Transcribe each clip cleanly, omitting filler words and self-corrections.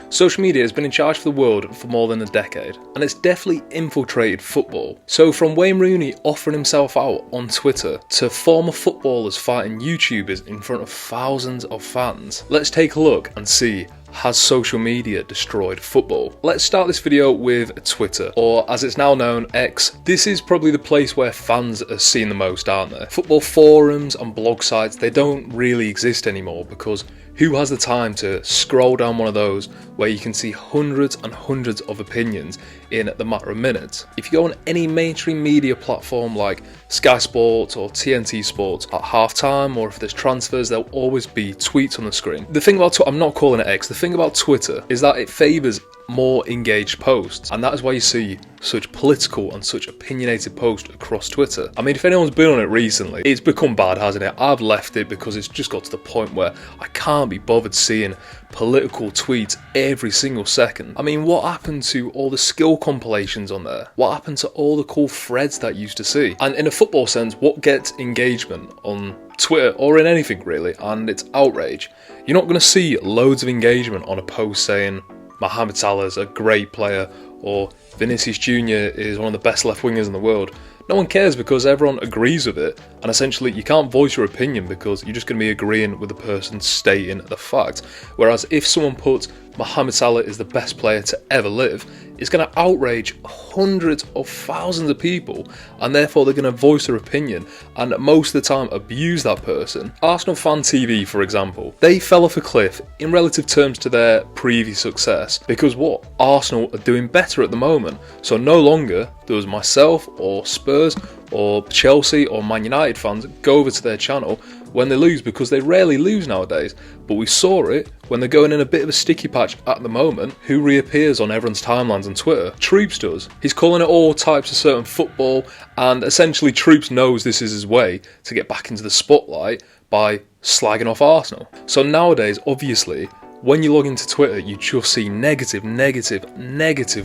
Social media has been in charge of the world for more than a decade, and it's definitely infiltrated football. So from Wayne Rooney offering himself out on Twitter to former footballers fighting YouTubers in front of thousands of fans, let's take a look and see, has social media destroyed football? Let's start this video with Twitter, or as it's now known, X. This is probably the place where fans are seen the most, aren't they? Football forums and blog sites, they don't really exist anymore because who has the time to scroll down one of those where you can see hundreds and hundreds of opinions in the matter of minutes? If you go on any mainstream media platform like Sky Sports or TNT Sports at halftime, or if there's transfers, there'll always be tweets on the screen. The thing about I'm not calling it X, the thing about Twitter is that it favours more engaged posts, and that is why you see such political and such opinionated posts across Twitter. I mean, if anyone's been on it recently, it's become bad, hasn't it? I've left it because it's just got to the point where I can't be bothered seeing political tweets every single second. I mean, what happened to all the skill compilations on there? What happened to all the cool threads that you used to see? And in a football sense, what gets engagement on Twitter or in anything really, and it's outrage. You're not going to see loads of engagement on a post saying Mohamed Salah is a great player or Vinicius Jr is one of the best left wingers in the world. No one cares because everyone agrees with it, and essentially you can't voice your opinion because you're just going to be agreeing with the person stating the fact. Whereas if someone puts Mohamed Salah is the best player to ever live, it's going to outrage hundreds of thousands of people, and therefore they're going to voice their opinion and most of the time abuse that person. Arsenal Fan TV, for example, they fell off a cliff in relative terms to their previous success because what? Arsenal are doing better at the moment. So no longer does myself or Spurs or Chelsea or Man United fans go over to their channel when they lose, because they rarely lose nowadays. But we saw it when they're going in a bit of a sticky patch at the moment. Who reappears on everyone's timelines on Twitter? Troops does. He's calling it all types of certain football, and essentially Troops knows this is his way to get back into the spotlight by slagging off Arsenal. So nowadays, obviously, when you log into Twitter, you just see negative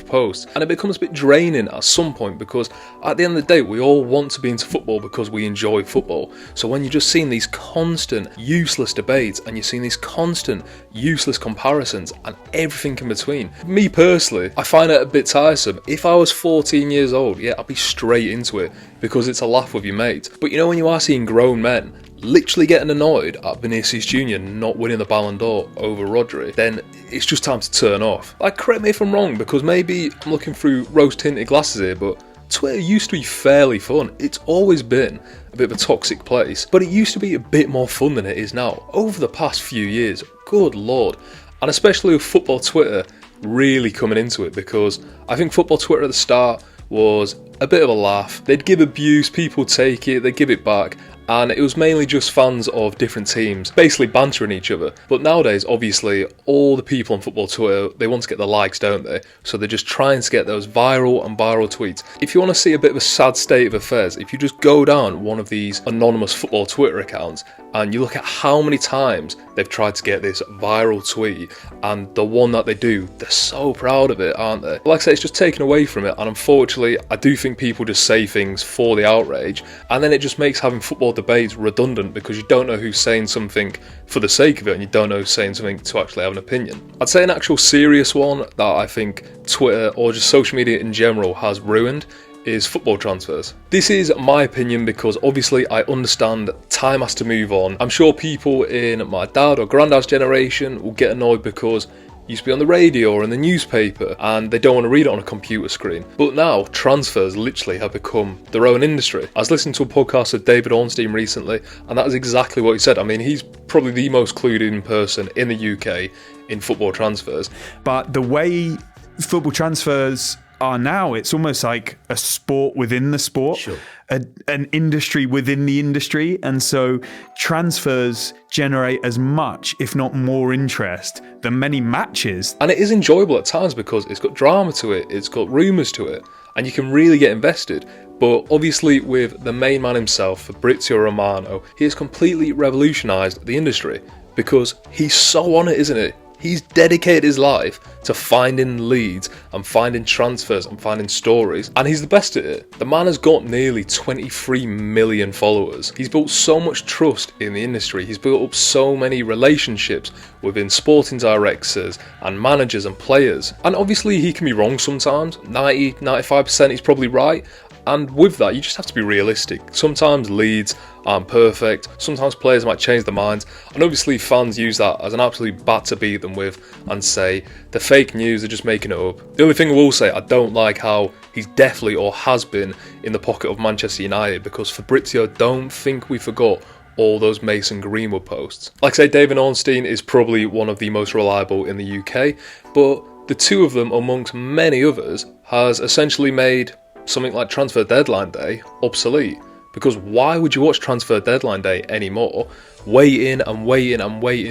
posts, and it becomes a bit draining at some point because at the end of the day, we all want to be into football because we enjoy football. So when you're just seeing these constant useless debates and you're seeing these constant useless comparisons and everything in between, me personally, I find it a bit tiresome. If I was 14 years old, yeah, I'd be straight into it because it's a laugh with your mates. But you know, when you are seeing grown men literally getting annoyed at Vinicius Jr not winning the Ballon d'Or over Rodri, then it's just time to turn off. Like, correct me if I'm wrong, because maybe I'm looking through rose-tinted glasses here, but Twitter used to be fairly fun. It's always been a bit of a toxic place, but it used to be a bit more fun than it is now. Over the past few years, good lord, and especially with football Twitter really coming into it, because I think football Twitter at the start was a bit of a laugh. They'd give abuse, people take it, they'd give it back, and it was mainly just fans of different teams basically bantering each other. But nowadays, obviously, all the people on football Twitter, they want to get the likes, don't they? So they're just trying to get those viral tweets. If you want to see a bit of a sad state of affairs, if you just go down one of these anonymous football Twitter accounts and you look at how many times they've tried to get this viral tweet, and the one that they do, they're so proud of it, aren't they? Like I say, it's just taken away from it, and unfortunately, I do think people just say things for the outrage, and then it just makes having football debates redundant because you don't know who's saying something for the sake of it, and you don't know who's saying something to actually have an opinion. I'd say an actual serious one that I think Twitter or just social media in general has ruined is football transfers. This is my opinion because obviously I understand time has to move on. I'm sure people in my dad or granddad's generation will get annoyed because it used to be on the radio or in the newspaper and they don't want to read it on a computer screen. But now transfers literally have become their own industry. I was listening to a podcast of David Ornstein recently, and that is exactly what he said. I mean, he's probably the most clued in person in the UK in football transfers. But the way football transfers are now, it's almost like a sport within the sport, sure. An industry within the industry. And so transfers generate as much, if not more interest than many matches. And it is enjoyable at times because it's got drama to it, it's got rumours to it, and you can really get invested. But obviously with the main man himself, Fabrizio Romano, he has completely revolutionised the industry because he's so on it, isn't he? He's dedicated his life to finding leads and finding transfers and finding stories, and he's the best at it. The man has got nearly 23 million followers. He's built so much trust in the industry. He's built up so many relationships within sporting directors and managers and players. And obviously he can be wrong sometimes. 95% he's probably right. And with that, you just have to be realistic. Sometimes leads aren't perfect, sometimes players might change their minds, and obviously fans use that as an absolute bat to beat them with and say, the fake news, they're just making it up. The only thing I will say, I don't like how he's definitely or has been in the pocket of Manchester United, because Fabrizio, don't think we forgot all those Mason Greenwood posts. Like I say, David Ornstein is probably one of the most reliable in the UK, but the two of them, amongst many others, has essentially made something like Transfer Deadline Day obsolete. Because why would you watch Transfer Deadline Day anymore, waiting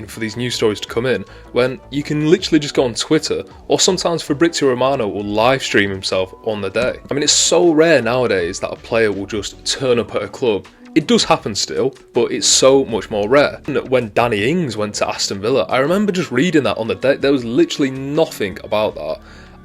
for these news stories to come in, when you can literally just go on Twitter, or sometimes Fabrizio Romano will live stream himself on the day. I mean, it's so rare nowadays that a player will just turn up at a club. It does happen still, but it's so much more rare. When Danny Ings went to Aston Villa, I remember just reading that on the day. There was literally nothing about that,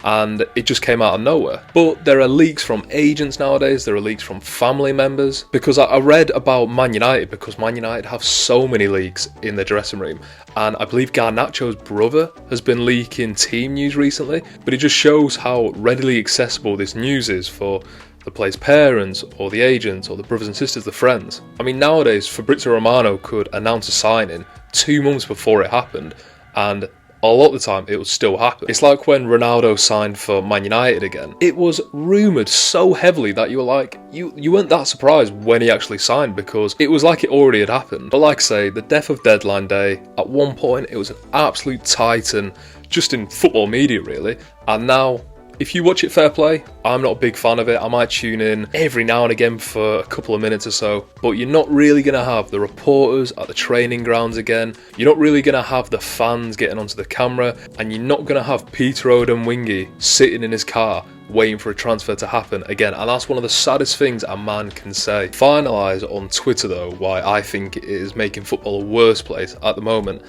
and it just came out of nowhere. But there are leaks from agents nowadays, there are leaks from family members, because I read about Man United, because Man United have so many leaks in the dressing room, and I believe Garnacho's brother has been leaking team news recently, but it just shows how readily accessible this news is for the players' parents, or the agents, or the brothers and sisters, the friends. I mean, nowadays Fabrizio Romano could announce a signing 2 months before it happened, and a lot of the time it would still happen. It's like when Ronaldo signed for Man United again. It was rumoured so heavily that you were like, you weren't that surprised when he actually signed, because it was like it already had happened. But like I say, the death of Deadline Day, at one point it was an absolute titan, just in football media really, and now, if you watch it, fair play. I'm not a big fan of it. I might tune in every now and again for a couple of minutes or so, but you're not really going to have the reporters at the training grounds again. You're not really going to have the fans getting onto the camera, and you're not going to have Peter Odemwingie sitting in his car waiting for a transfer to happen again. And that's one of the saddest things a man can say. Finalise on Twitter though why I think it is making football a worse place at the moment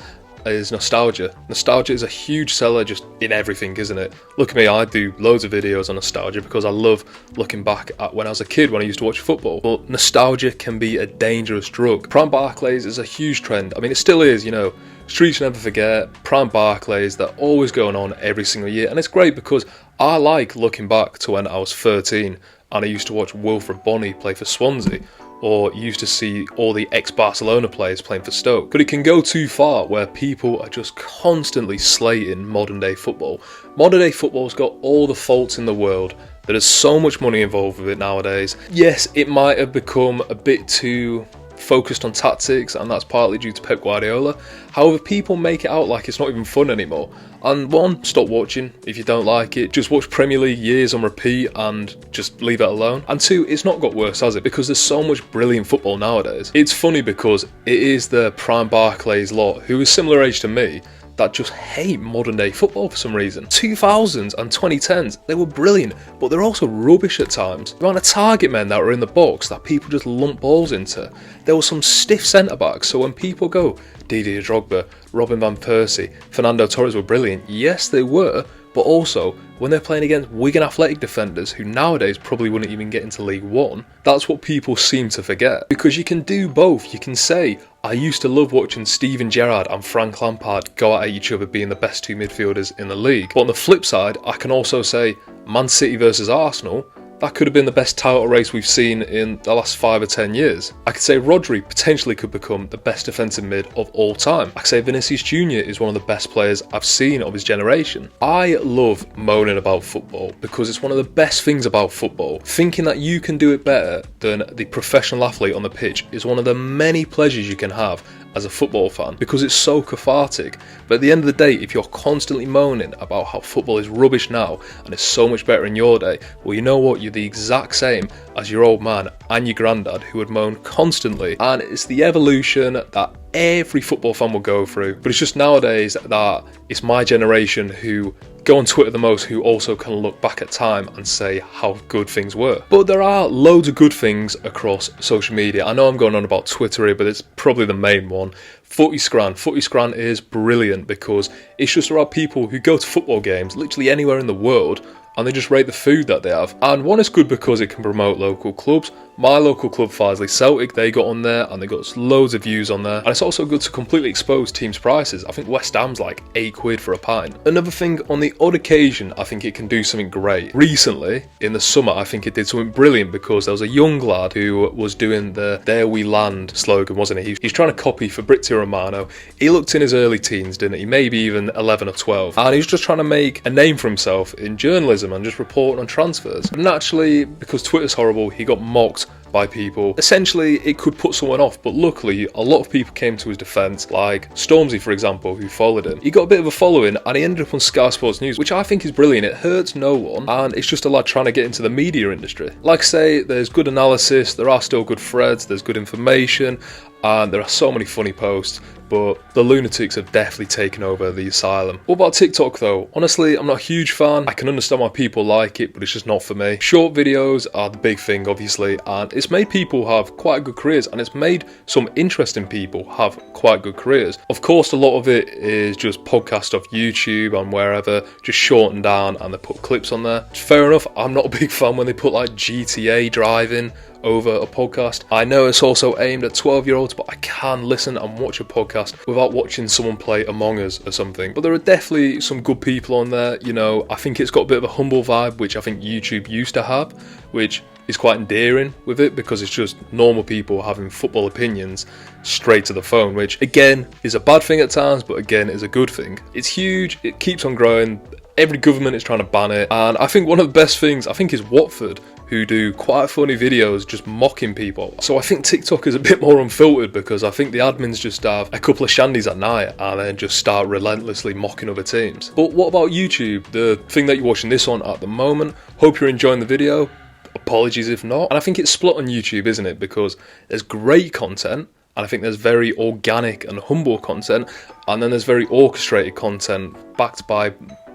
is nostalgia. Nostalgia is a huge seller just in everything, isn't it? Look at me, I do loads of videos on nostalgia because I love looking back at when I was a kid, when I used to watch football. But nostalgia can be a dangerous drug. Prime Barclays is a huge trend. I mean, it still is, you know. Streets Never Forget, Prime Barclays, they're always going on every single year. And it's great because I like looking back to when I was 13 and I used to watch Wilfred Bonney play for Swansea, or used to see all the ex-Barcelona players playing for Stoke. But it can go too far where people are just constantly slating modern day football. Modern day football's got all the faults in the world. There's so much money involved with it nowadays. Yes, it might have become a bit too focused on tactics, and that's partly due to Pep Guardiola. However, people make it out like it's not even fun anymore. And one, stop watching if you don't like it. Just watch Premier League years on repeat and just leave it alone. And two, it's not got worse, has it? Because there's so much brilliant football nowadays. It's funny because it is the Prime Barclays lot, who is similar age to me, that just hate modern day football for some reason. 2000s and 2010s, they were brilliant, but they're also rubbish at times. The amount of target men that were in the box that people just lump balls into. There were some stiff centre-backs, so when people go, Didier Drogba, Robin Van Persie, Fernando Torres were brilliant, yes they were, but also when they're playing against Wigan Athletic defenders who nowadays probably wouldn't even get into League One, that's what people seem to forget. Because you can do both. You can say, I used to love watching Steven Gerrard and Frank Lampard go at each other being the best two midfielders in the league. But on the flip side, I can also say Man City versus Arsenal, that could have been the best title race we've seen in the last 5 or 10 years. I could say Rodri potentially could become the best defensive mid of all time. I could say Vinicius Jr is one of the best players I've seen of his generation. I love moaning about football because it's one of the best things about football. Thinking that you can do it better than the professional athlete on the pitch is one of the many pleasures you can have as a football fan, because it's so cathartic. But at the end of the day, if you're constantly moaning about how football is rubbish now and it's so much better in your day, well, you know what, you're the exact same as your old man and your granddad who would moan constantly. And it's the evolution that every football fan will go through. But it's just nowadays that it's my generation who go on Twitter the most, who also can look back at time and say how good things were. But there are loads of good things across social media. I know I'm going on about Twitter here, but it's probably the main one. Footy-scran is brilliant because it's just about people who go to football games literally anywhere in the world, and they just rate the food that they have. And one is good because it can promote local clubs. My local club, Farsley Celtic, they got on there and they got loads of views on there. And it's also good to completely expose teams' prices. I think West Ham's like £8 for a pint. Another thing, on the odd occasion, I think it can do something great. Recently, in the summer, I think it did something brilliant because there was a young lad who was doing the "There We Land" slogan, wasn't he? He's trying to copy Fabrizio Romano. He looked in his early teens, didn't he? Maybe even 11 or 12. And he was just trying to make a name for himself in journalism and just reporting on transfers. And naturally, because Twitter's horrible, he got mocked by people. Essentially, it could put someone off, but luckily a lot of people came to his defence, like Stormzy, for example, who followed him. He got a bit of a following and he ended up on Sky Sports News, which I think is brilliant. It hurts no one, and it's just a lad trying to get into the media industry. Like I say, there's good analysis, there are still good threads, there's good information, and there are so many funny posts, but the lunatics have definitely taken over the asylum. What about TikTok though? Honestly, I'm not a huge fan. I can understand why people like it, but it's just not for me. Short videos are the big thing, obviously, and it's made people have quite good careers, and it's made some interesting people have quite good careers. Of course, a lot of it is just podcast off YouTube and wherever, just shortened down, and they put clips on there. Fair enough, I'm not a big fan when they put like GTA driving over a podcast. I know it's also aimed at 12-year-olds, but I can listen and watch a podcast without watching someone play Among Us or something. But there are definitely some good people on there. You know, I think it's got a bit of a humble vibe, which I think YouTube used to have, which is quite endearing with it because it's just normal people having football opinions straight to the phone, which again is a bad thing at times, but again is a good thing. It's huge, it keeps on growing. Every government is trying to ban it, and I think one of the best things, I think, is Watford, who do quite funny videos just mocking people. So I think TikTok is a bit more unfiltered because I think the admins just have a couple of shandies at night and then just start relentlessly mocking other teams. But what about YouTube, the thing that you're watching this on at the moment? Hope you're enjoying the video. Apologies if not. And I think it's split on YouTube, isn't it? Because there's great content, and I think there's very organic and humble content, and then there's very orchestrated content backed by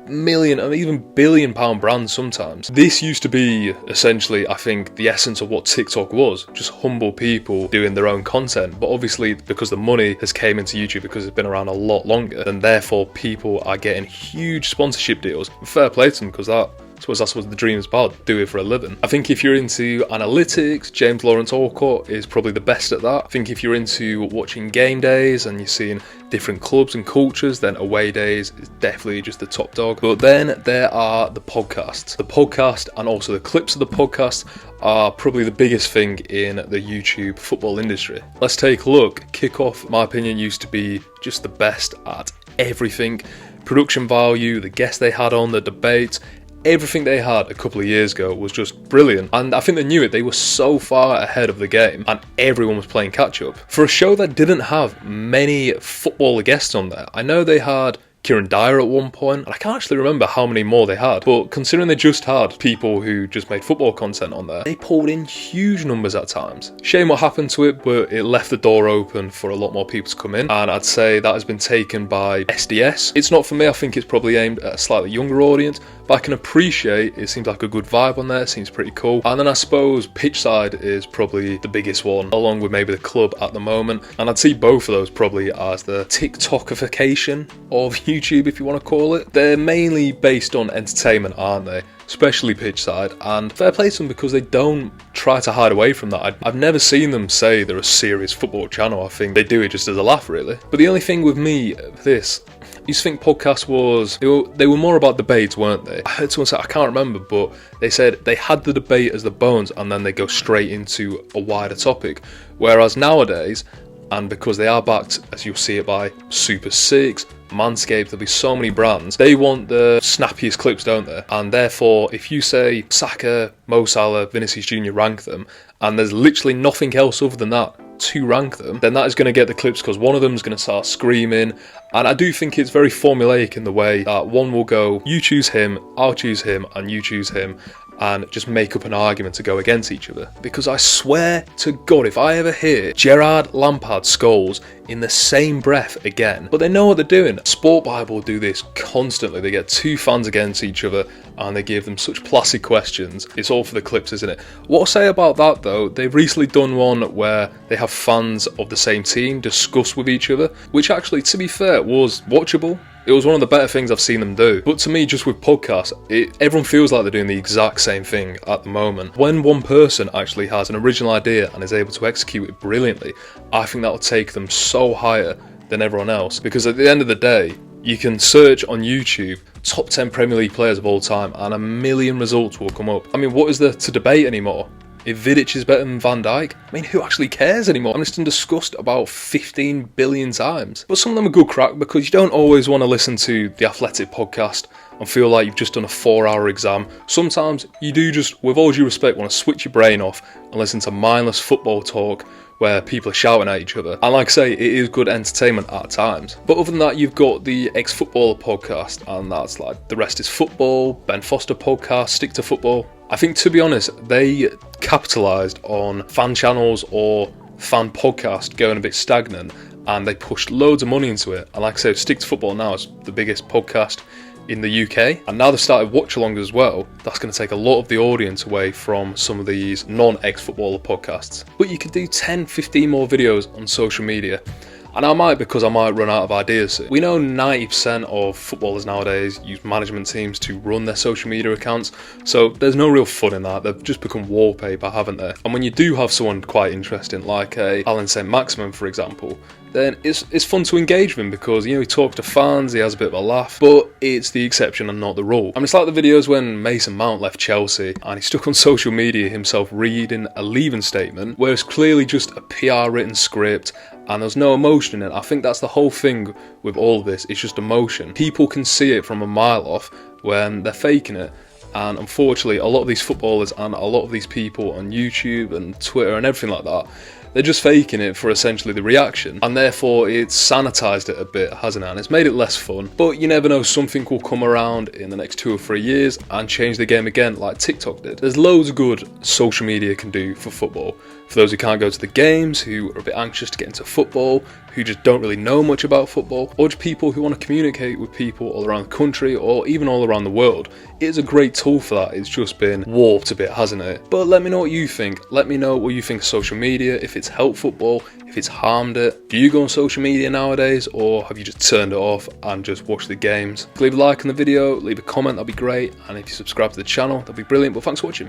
million and even billion pound brands sometimes. This used to be essentially, I think, the essence of what TikTok was, just humble people doing their own content. But obviously, because the money has came into YouTube because it's been around a lot longer, then therefore people are getting huge sponsorship deals. Fair play to them, because I suppose that's what the dream is about, do it for a living. I think if you're into analytics, James Lawrence Orcott is probably the best at that. I think if you're into watching game days and you're seeing different clubs and cultures, then Away Days is definitely just the top dog. But then there are the podcasts. The podcast and also the clips of the podcast are probably the biggest thing in the YouTube football industry. Let's take a look. Kickoff, in my opinion, used to be just the best at everything. Production value, the guests they had on, the debates, everything they had a couple of years ago was just brilliant, and I think they knew it. They were so far ahead of the game and everyone was playing catch up. For a show that didn't have many footballer guests on there, I know they had Kieran Dyer at one point, and I can't actually remember how many more they had, but considering they just had people who just made football content on there, they pulled in huge numbers at times. Shame what happened to it, but it left the door open for a lot more people to come in, and I'd say that has been taken by SDS. It's not for me. I think it's probably aimed at a slightly younger audience, but I can appreciate it. Seems like a good vibe on there, it seems pretty cool. And then I suppose Pitchside is probably the biggest one, along with maybe the club at the moment, and I'd see both of those probably as the TikTokification of YouTube, if you want to call it. They're mainly based on entertainment, aren't they? Especially Pitchside, and fair play to them because they don't try to hide away from that. I've never seen them say they're a serious football channel. I think they do it just as a laugh, really. But the only thing with me, this, I used to think podcasts was, they were more about debates, weren't they? I heard someone say, I can't remember, but they said they had the debate as the bones and then they go straight into a wider topic. Whereas nowadays, and because they are backed, as you'll see it by Super 6, Manscaped, there'll be so many brands, they want the snappiest clips, don't they? And therefore, if you say Saka, Mo Salah, Vinicius Jr, rank them, and there's literally nothing else other than that to rank them, then that is going to get the clips because one of them is going to start screaming. And I do think it's very formulaic in the way that one will go, you choose him, I'll choose him, and you choose him. and just make up an argument to go against each other. Because I swear to God, if I ever hear Gerrard, Lampard, Scholes in the same breath again, but they know what they're doing. Sport Bible do this constantly. They get two fans against each other and they give them such placid questions. It's all for the clips, isn't it? What I'll say about that though, they've recently done one where they have fans of the same team discuss with each other, which actually, to be fair, was watchable. It was one of the better things I've seen them do. But to me, just with podcasts, everyone feels like they're doing the exact same thing at the moment. When one person actually has an original idea and is able to execute it brilliantly, I think that will take them so higher than everyone else. Because at the end of the day, you can search on YouTube top 10 Premier League players of all time and a million results will come up. I mean, what is there to debate anymore? If Vidic is better than Van Dijk, I mean, who actually cares anymore? And it's been discussed about 15 billion times. But some of them are good crack because you don't always want to listen to the Athletic podcast and feel like you've just done a 4-hour exam. Sometimes you do just, with all due respect, want to switch your brain off and listen to mindless football talk where people are shouting at each other. And like I say, it is good entertainment at times. But other than that, you've got the Ex-Footballer podcast, and that's like The Rest is Football, Ben Foster podcast, Stick to Football. I think, to be honest, they capitalised on fan channels or fan podcast going a bit stagnant, and they pushed loads of money into it. And like I said, Stick to Football now is the biggest podcast in the UK, and now they've started watch-alongs as well. That's going to take a lot of the audience away from some of these non-ex-footballer podcasts. But you could do 10, 15 more videos on social media. And I might, because I might run out of ideas. We know 90% of footballers nowadays use management teams to run their social media accounts, so there's no real fun in that. They've just become wallpaper, haven't they? And when you do have someone quite interesting, like a Alan St. Maximin, for example, then it's fun to engage with him because, you know, he talks to fans, he has a bit of a laugh, but it's the exception and not the rule. I mean, it's like the videos when Mason Mount left Chelsea and he stuck on social media himself reading a leaving statement where it's clearly just a PR written script and there's no emotion in it. I think that's the whole thing with all of this, it's just emotion. People can see it from a mile off when they're faking it. And unfortunately, a lot of these footballers and a lot of these people on YouTube and Twitter and everything like that, they're just faking it for essentially the reaction, and therefore it's sanitized it a bit, hasn't it? And it's made it less fun. But you never know, something will come around in the next 2 or 3 years and change the game again, like TikTok did. There's loads of good social media can do for football. For those who can't go to the games, who are a bit anxious to get into football, who just don't really know much about football, or just people who want to communicate with people all around the country or even all around the world. It is a great tool for that. It's just been warped a bit, hasn't it? But let me know what you think. Let me know what you think of social media, if it's helped football, if it's harmed it. Do you go on social media nowadays, or have you just turned it off and just watched the games? Leave a like on the video, leave a comment, that'd be great. And if you subscribe to the channel, that'd be brilliant. But thanks for watching.